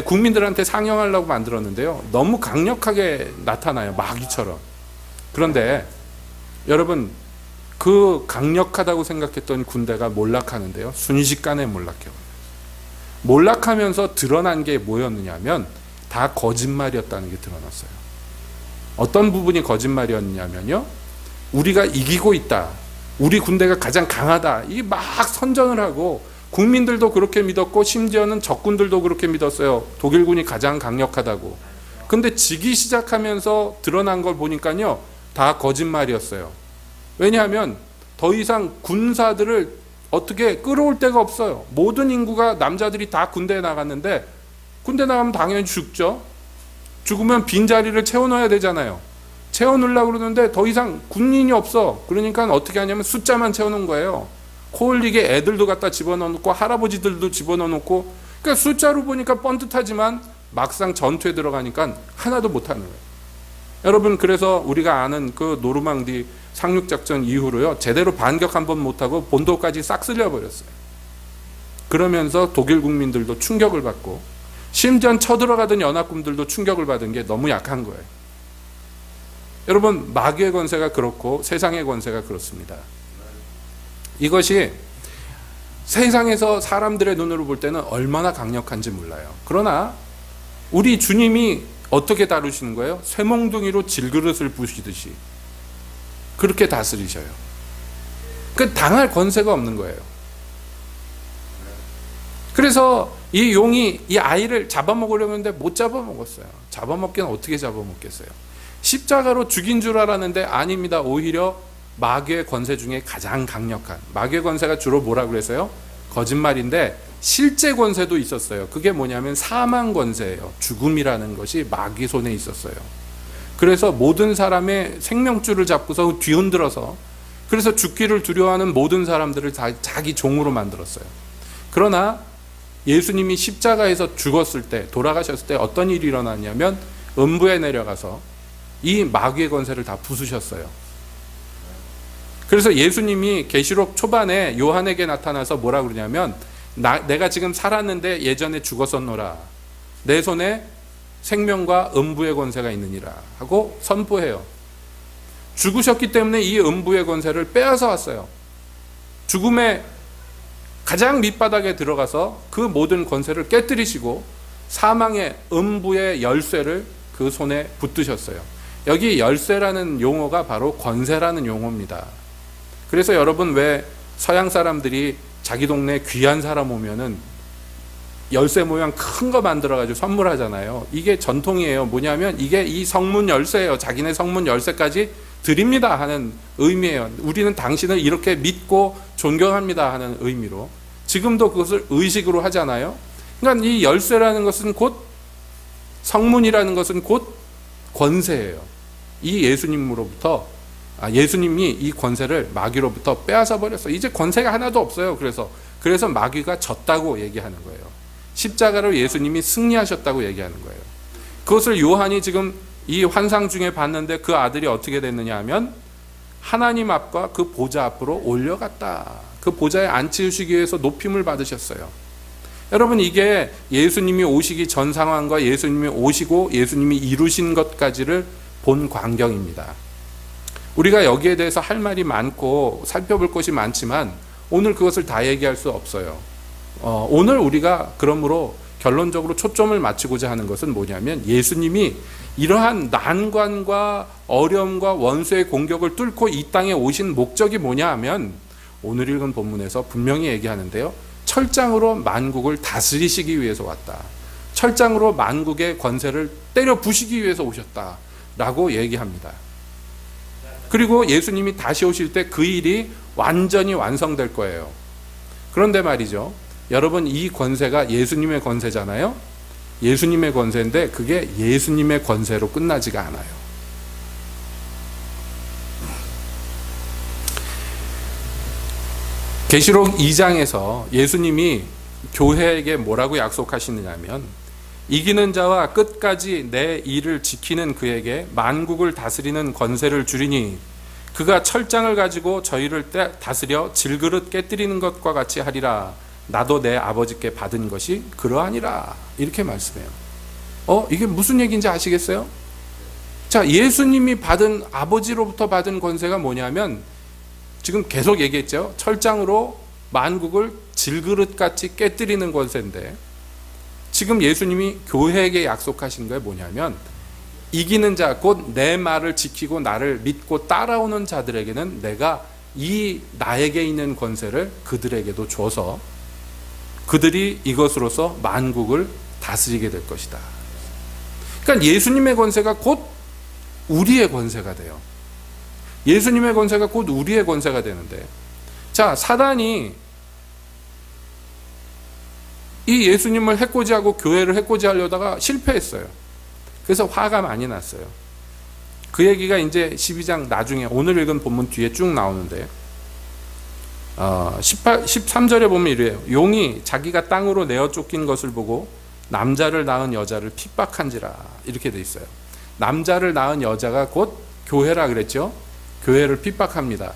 국민들한테 상영하려고 만들었는데요, 너무 강력하게 나타나요. 마귀처럼. 그런데 여러분, 그 강력하다고 생각했던 군대가 몰락하는데요, 순식간에 몰락해요. 몰락하면서 드러난 게 뭐였느냐면 다 거짓말이었다는 게 드러났어요. 어떤 부분이 거짓말이었냐면요, 우리가 이기고 있다, 우리 군대가 가장 강하다, 이 막 선전을 하고 국민들도 그렇게 믿었고 심지어는 적군들도 그렇게 믿었어요. 독일군이 가장 강력하다고. 근데 지기 시작하면서 드러난 걸 보니까요, 다 거짓말이었어요. 왜냐하면 더 이상 군사들을 어떻게 끌어올 데가 없어요. 모든 인구가 남자들이 다 군대에 나갔는데 군대 나가면 당연히 죽죠. 죽으면 빈자리를 채워넣어야 되잖아요. 채워넣으려고 그러는데 더 이상 군인이 없어. 그러니까 어떻게 하냐면 숫자만 채워놓은 거예요. 코올리게 애들도 갖다 집어넣고 할아버지들도 집어넣고, 그러니까 숫자로 보니까 뻔듯하지만 막상 전투에 들어가니까 하나도 못하는 거예요. 여러분, 그래서 우리가 아는 그 노르망디 상륙작전 이후로요, 제대로 반격 한번 못하고 본도까지 싹 쓸려버렸어요. 그러면서 독일 국민들도 충격을 받고 심지어 쳐들어가던 연합군들도 충격을 받은 게 너무 약한 거예요. 여러분, 마귀의 권세가 그렇고 세상의 권세가 그렇습니다. 이것이 세상에서 사람들의 눈으로 볼 때는 얼마나 강력한지 몰라요. 그러나 우리 주님이 어떻게 다루시는 거예요? 쇠몽둥이로 질그릇을 부시듯이 그렇게 다스리셔요. 그 당할 권세가 없는 거예요. 그래서 이 용이 이 아이를 잡아먹으려고 했는데 못 잡아먹었어요. 잡아먹기는 어떻게 잡아먹겠어요? 십자가로 죽인 줄 알았는데 아닙니다. 오히려 마귀의 권세 중에 가장 강력한, 마귀의 권세가 주로 뭐라고 그래서요? 거짓말인데 실제 권세도 있었어요. 그게 뭐냐면 사망 권세예요. 죽음이라는 것이 마귀 손에 있었어요. 그래서 모든 사람의 생명줄을 잡고서 뒤흔들어서, 그래서 죽기를 두려워하는 모든 사람들을 다 자기 종으로 만들었어요. 그러나 예수님이 십자가에서 죽었을 때, 돌아가셨을 때 어떤 일이 일어났냐면 음부에 내려가서 이 마귀의 권세를 다 부수셨어요. 그래서 예수님이 계시록 초반에 요한에게 나타나서 뭐라 그러냐면, 내가 지금 살았는데 예전에 죽었었노라. 내 손에 생명과 음부의 권세가 있느니라 하고 선포해요. 죽으셨기 때문에 이 음부의 권세를 빼앗아 왔어요. 죽음의 가장 밑바닥에 들어가서 그 모든 권세를 깨뜨리시고 사망의 음부의 열쇠를 그 손에 붙드셨어요. 여기 열쇠라는 용어가 바로 권세라는 용어입니다. 그래서 여러분, 왜 서양 사람들이 자기 동네 귀한 사람 오면은 열쇠 모양 큰 거 만들어가지고 선물하잖아요. 이게 전통이에요. 뭐냐면 이게 이 성문 열쇠예요. 자기네 성문 열쇠까지 드립니다 하는 의미예요. 우리는 당신을 이렇게 믿고 존경합니다 하는 의미로 지금도 그것을 의식으로 하잖아요. 그러니까 이 열쇠라는 것은 곧, 성문이라는 것은 곧 권세예요. 이 예수님으로부터, 예수님이 이 권세를 마귀로부터 빼앗아 버렸어요. 이제 권세가 하나도 없어요. 그래서 마귀가 졌다고 얘기하는 거예요. 십자가로 예수님이 승리하셨다고 얘기하는 거예요. 그것을 요한이 지금 이 환상 중에 봤는데 그 아들이 어떻게 됐느냐 하면 하나님 앞과 그 보좌 앞으로 올려갔다. 그 보좌에 앉히시기 위해서 높임을 받으셨어요. 여러분, 이게 예수님이 오시기 전 상황과 예수님이 오시고 예수님이 이루신 것까지를 본 광경입니다. 우리가 여기에 대해서 할 말이 많고 살펴볼 것이 많지만 오늘 그것을 다 얘기할 수 없어요. 오늘 우리가 그러므로 결론적으로 초점을 맞추고자 하는 것은 뭐냐면, 예수님이 이러한 난관과 어려움과 원수의 공격을 뚫고 이 땅에 오신 목적이 뭐냐 하면, 오늘 읽은 본문에서 분명히 얘기하는데요, 철장으로 만국을 다스리시기 위해서 왔다. 철장으로 만국의 권세를 때려 부시기 위해서 오셨다라고 얘기합니다. 그리고 예수님이 다시 오실 때 그 일이 완전히 완성될 거예요. 그런데 말이죠, 여러분, 이 권세가 예수님의 권세잖아요. 예수님의 권세인데 그게 예수님의 권세로 끝나지가 않아요. 계시록 2장에서 예수님이 교회에게 뭐라고 약속하시느냐면, 이기는 자와 끝까지 내 일을 지키는 그에게 만국을 다스리는 권세를 주리니 그가 철장을 가지고 저희를 다스려 질그릇 깨뜨리는 것과 같이 하리라. 나도 내 아버지께 받은 것이 그러하니라. 이렇게 말씀해요. 이게 무슨 얘기인지 아시겠어요? 자, 예수님이 받은, 아버지로부터 받은 권세가 뭐냐면, 지금 계속 얘기했죠. 철장으로 만국을 질그릇같이 깨뜨리는 권세인데, 지금 예수님이 교회에게 약속하신 게 뭐냐면, 이기는 자, 곧 내 말을 지키고 나를 믿고 따라오는 자들에게는 내가 이 나에게 있는 권세를 그들에게도 줘서 그들이 이것으로서 만국을 다스리게 될 것이다. 그러니까 예수님의 권세가 곧 우리의 권세가 돼요. 예수님의 권세가 곧 우리의 권세가 되는데, 자, 사단이 이 예수님을 해코지하고 교회를 해코지하려다가 실패했어요. 그래서 화가 많이 났어요. 그 얘기가 이제 12장 나중에 오늘 읽은 본문 뒤에 쭉 나오는데 13절에 보면 이래요. 용이 자기가 땅으로 내어 쫓긴 것을 보고 남자를 낳은 여자를 핍박한지라, 이렇게 돼 있어요. 남자를 낳은 여자가 곧 교회라 그랬죠. 교회를 핍박합니다.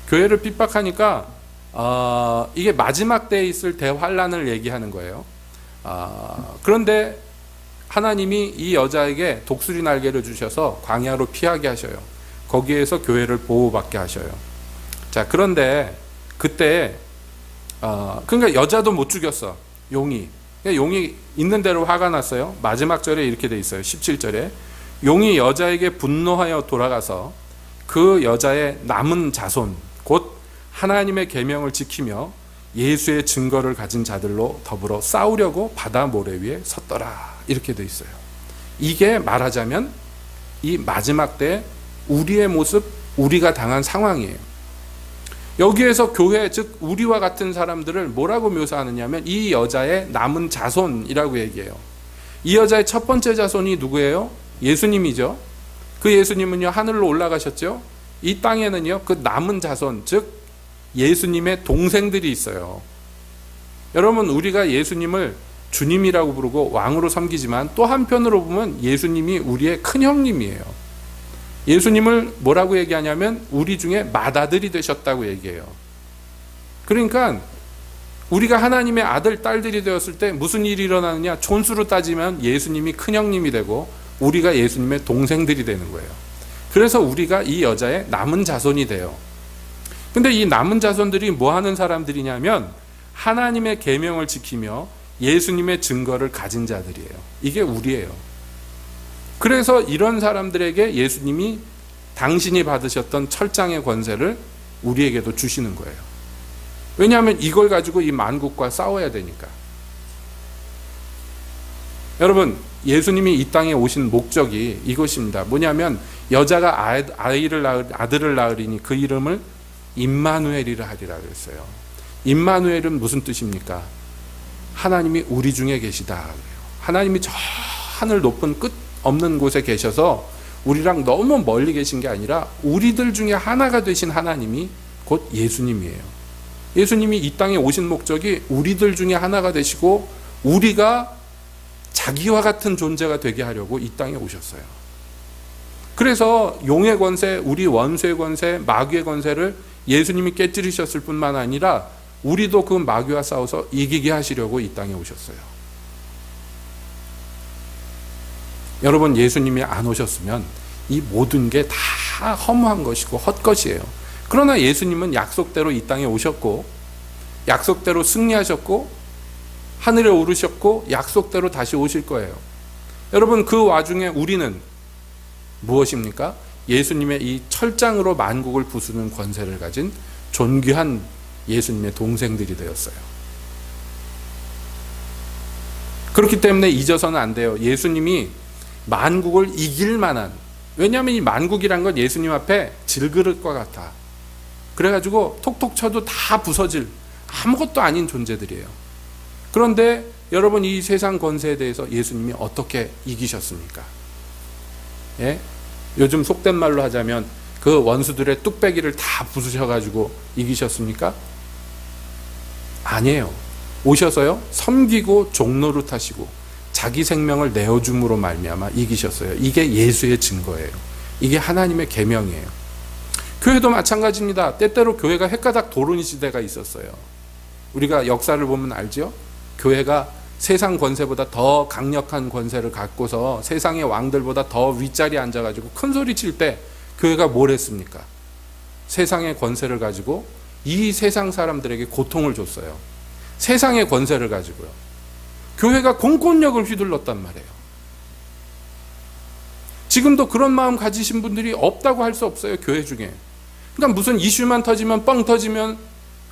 교회를 핍박하니까 이게 마지막 때에 있을 대환란을 얘기하는 거예요. 그런데 하나님이 이 여자에게 독수리 날개를 주셔서 광야로 피하게 하셔요. 거기에서 교회를 보호받게 하셔요. 자, 그런데 그때 그러니까 여자도 못 죽였어. 용이 있는 대로 화가 났어요. 마지막 절에 이렇게 돼 있어요. 17절에 용이 여자에게 분노하여 돌아가서 그 여자의 남은 자손 곧 하나님의 계명을 지키며 예수의 증거를 가진 자들로 더불어 싸우려고 바다 모래 위에 섰더라, 이렇게 돼 있어요. 이게 말하자면 이 마지막 때 우리의 모습, 우리가 당한 상황이에요. 여기에서 교회, 즉 우리와 같은 사람들을 뭐라고 묘사하느냐면 이 여자의 남은 자손이라고 얘기해요. 이 여자의 첫 번째 자손이 누구예요? 예수님이죠. 그 예수님은요 하늘로 올라가셨죠. 이 땅에는요 그 남은 자손, 즉 예수님의 동생들이 있어요. 여러분, 우리가 예수님을 주님이라고 부르고 왕으로 섬기지만 또 한편으로 보면 예수님이 우리의 큰형님이에요. 예수님을 뭐라고 얘기하냐면 우리 중에 맏아들이 되셨다고 얘기해요. 그러니까 우리가 하나님의 아들, 딸들이 되었을 때 무슨 일이 일어나느냐, 촌수로 따지면 예수님이 큰형님이 되고 우리가 예수님의 동생들이 되는 거예요. 그래서 우리가 이 여자의 남은 자손이 돼요. 근데 이 남은 자손들이 뭐 하는 사람들이냐면 하나님의 계명을 지키며 예수님의 증거를 가진 자들이에요. 이게 우리예요. 그래서 이런 사람들에게 예수님이 당신이 받으셨던 철장의 권세를 우리에게도 주시는 거예요. 왜냐하면 이걸 가지고 이 만국과 싸워야 되니까. 여러분, 예수님이 이 땅에 오신 목적이 이것입니다. 뭐냐면 여자가 아들을 낳으리니 그 이름을 임마누엘이라 하리라 그랬어요. 임마누엘은 무슨 뜻입니까? 하나님이 우리 중에 계시다. 하나님이 저 하늘 높은 끝 없는 곳에 계셔서 우리랑 너무 멀리 계신 게 아니라 우리들 중에 하나가 되신 하나님이 곧 예수님이에요. 예수님이 이 땅에 오신 목적이 우리들 중에 하나가 되시고 우리가 자기와 같은 존재가 되게 하려고 이 땅에 오셨어요. 그래서 용의 권세, 우리 원수의 권세, 마귀의 권세를 예수님이 깨뜨리셨을 뿐만 아니라 우리도 그 마귀와 싸워서 이기게 하시려고 이 땅에 오셨어요. 여러분, 예수님이 안 오셨으면 이 모든 게 다 허무한 것이고 헛것이에요. 그러나 예수님은 약속대로 이 땅에 오셨고 약속대로 승리하셨고 하늘에 오르셨고 약속대로 다시 오실 거예요. 여러분, 그 와중에 우리는 무엇입니까? 예수님의 이 철장으로 만국을 부수는 권세를 가진 존귀한 예수님의 동생들이 되었어요. 그렇기 때문에 잊어서는 안 돼요. 예수님이 만국을 이길 만한, 왜냐하면 이 만국이란 건 예수님 앞에 질그릇과 같아. 그래가지고 톡톡 쳐도 다 부서질 아무것도 아닌 존재들이에요. 그런데 여러분, 이 세상 권세에 대해서 예수님이 어떻게 이기셨습니까? 예? 요즘 속된 말로 하자면 그 원수들의 뚝배기를 다 부수셔가지고 이기셨습니까? 아니에요. 오셔서요 섬기고 종노릇 하시고 자기 생명을 내어줌으로 말미암아 이기셨어요. 이게 예수의 증거예요. 이게 하나님의 계명이에요. 교회도 마찬가지입니다. 때때로 교회가 헷가닥 도르니 시대가 있었어요. 우리가 역사를 보면 알죠? 교회가 세상 권세보다 더 강력한 권세를 갖고서 세상의 왕들보다 더 윗자리에 앉아가지고 큰 소리 칠 때 교회가 뭘 했습니까? 세상의 권세를 가지고 이 세상 사람들에게 고통을 줬어요. 세상의 권세를 가지고요. 교회가 공권력을 휘둘렀단 말이에요. 지금도 그런 마음 가지신 분들이 없다고 할 수 없어요. 교회 중에. 그러니까 무슨 이슈만 터지면 뻥 터지면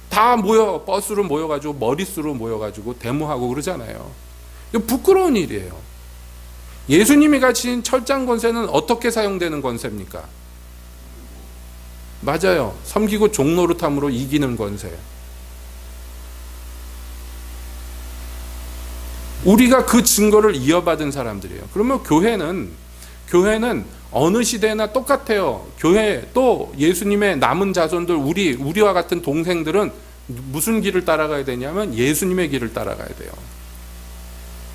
다 버스로 모여가지고 머릿수로 모여가지고 데모하고 그러잖아요. 이거 부끄러운 일이에요. 예수님이 가진 철장 권세는 어떻게 사용되는 권세입니까? 맞아요. 섬기고 종노릇함으로 이기는 권세. 우리가 그 증거를 이어받은 사람들이에요. 그러면 교회는 어느 시대나 똑같아요. 교회 또 예수님의 남은 자손들 우리와 같은 동생들은 무슨 길을 따라가야 되냐면 예수님의 길을 따라가야 돼요.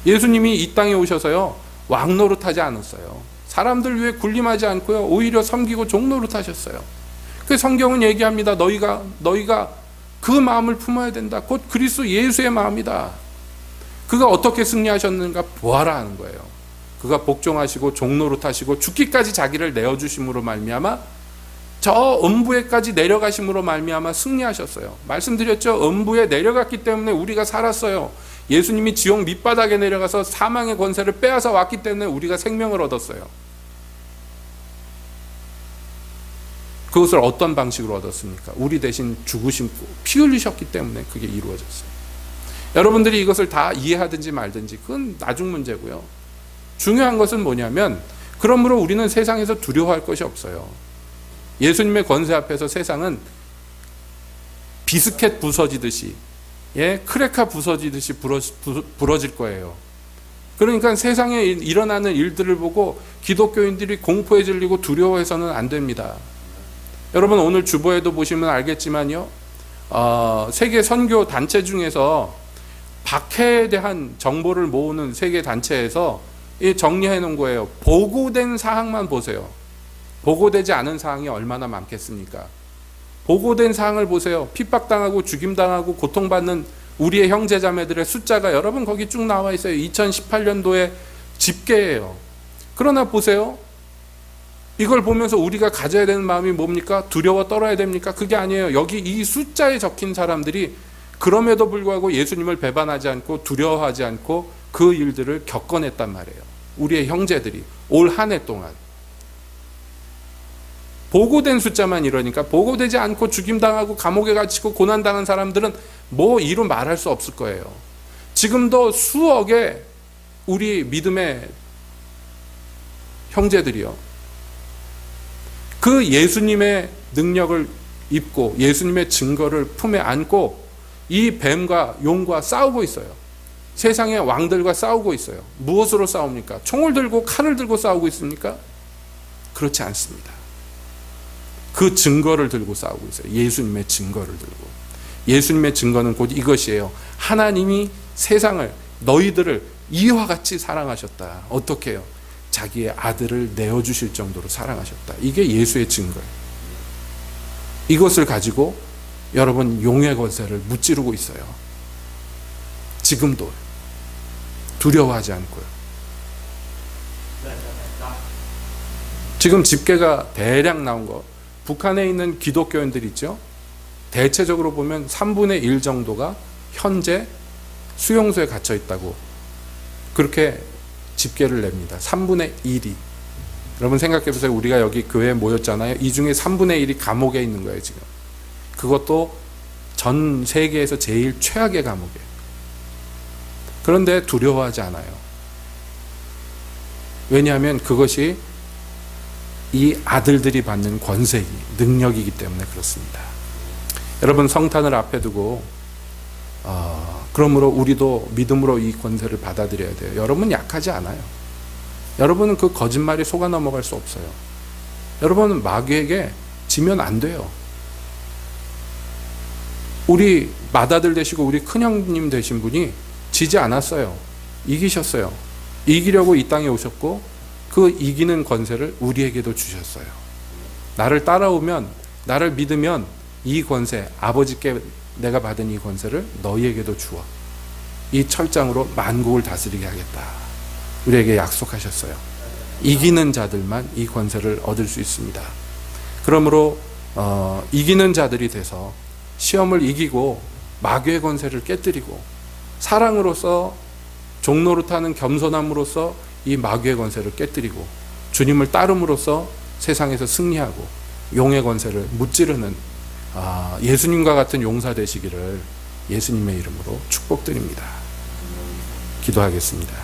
예수님이 이 땅에 오셔서요, 왕 노릇하지 않았어요. 사람들 위해 군림하지 않고요, 오히려 섬기고 종 노릇하셨어요. 그 성경은 얘기합니다. 너희가 그 마음을 품어야 된다. 곧 그리스도 예수의 마음이다. 그가 어떻게 승리하셨는가 보아라 하는 거예요. 그가 복종하시고 종 노릇하시고 죽기까지 자기를 내어주심으로 말미암아 저 음부에까지 내려가심으로 말미암아 승리하셨어요. 말씀드렸죠. 음부에 내려갔기 때문에 우리가 살았어요. 예수님이 지옥 밑바닥에 내려가서 사망의 권세를 빼앗아 왔기 때문에 우리가 생명을 얻었어요. 그것을 어떤 방식으로 얻었습니까? 우리 대신 죽으심고 피 흘리셨기 때문에 그게 이루어졌어요. 여러분들이 이것을 다 이해하든지 말든지 그건 나중 문제고요. 중요한 것은 뭐냐면, 그러므로 우리는 세상에서 두려워할 것이 없어요. 예수님의 권세 앞에서 세상은 비스켓 부서지듯이, 크레카 부서지듯이 부러질 거예요. 그러니까 세상에 일어나는 일들을 보고 기독교인들이 공포에 질리고 두려워해서는 안 됩니다. 여러분 오늘 주보에도 보시면 알겠지만요, 세계 선교 단체 중에서 박해에 대한 정보를 모으는 세계 단체에서 정리해 놓은 거예요. 보고된 사항만 보세요. 보고되지 않은 사항이 얼마나 많겠습니까? 보고된 사항을 보세요. 핍박당하고 죽임당하고 고통받는 우리의 형제자매들의 숫자가 여러분 거기 쭉 나와 있어요. 2018년도에 집계예요. 그러나 보세요. 이걸 보면서 우리가 가져야 되는 마음이 뭡니까? 두려워 떨어야 됩니까? 그게 아니에요. 여기 이 숫자에 적힌 사람들이 그럼에도 불구하고 예수님을 배반하지 않고 두려워하지 않고 그 일들을 겪어냈단 말이에요. 우리의 형제들이 올 한 해 동안. 보고된 숫자만 이러니까 보고되지 않고 죽임당하고 감옥에 갇히고 고난당한 사람들은 뭐 이루 말할 수 없을 거예요. 지금도 수억의 우리 믿음의 형제들이요, 그 예수님의 능력을 입고 예수님의 증거를 품에 안고 이 뱀과 용과 싸우고 있어요. 세상의 왕들과 싸우고 있어요. 무엇으로 싸웁니까? 총을 들고 칼을 들고 싸우고 있습니까? 그렇지 않습니다. 그 증거를 들고 싸우고 있어요. 예수님의 증거를 들고. 예수님의 증거는 곧 이것이에요. 하나님이 세상을, 너희들을 이와 같이 사랑하셨다. 어떻게 해요? 자기의 아들을 내어주실 정도로 사랑하셨다. 이게 예수의 증거예요. 이것을 가지고 여러분 용의 권세를 무찌르고 있어요. 지금도 두려워하지 않고요. 지금 집계가 대략 나온 거, 북한에 있는 기독교인들 있죠? 대체적으로 보면 3분의 1 정도가 현재 수용소에 갇혀 있다고 그렇게 집계를 냅니다. 3분의 1이. 여러분 생각해 보세요. 우리가 여기 교회에 모였잖아요. 이 중에 3분의 1이 감옥에 있는 거예요, 지금. 그것도 전 세계에서 제일 최악의 감옥이에요. 그런데 두려워하지 않아요. 왜냐하면 그것이 이 아들들이 받는 권세이기, 능력이기 때문에 그렇습니다. 여러분 성탄을 앞에 두고 그러므로 우리도 믿음으로 이 권세를 받아들여야 돼요. 여러분 약하지 않아요. 여러분은 그 거짓말에 속아 넘어갈 수 없어요. 여러분은 마귀에게 지면 안 돼요. 우리 맏아들 되시고 우리 큰형님 되신 분이 지지 않았어요. 이기셨어요. 이기려고 이 땅에 오셨고 그 이기는 권세를 우리에게도 주셨어요. 나를 따라오면, 나를 믿으면 이 권세, 아버지께 내가 받은 이 권세를 너희에게도 주어 이 철장으로 만국을 다스리게 하겠다. 우리에게 약속하셨어요. 이기는 자들만 이 권세를 얻을 수 있습니다. 그러므로 이기는 자들이 돼서 시험을 이기고 마귀의 권세를 깨뜨리고 사랑으로서 종노릇하는 겸손함으로써 이 마귀의 권세를 깨뜨리고 주님을 따름으로써 세상에서 승리하고 용의 권세를 무찌르는 예수님과 같은 용사 되시기를 예수님의 이름으로 축복드립니다. 기도하겠습니다.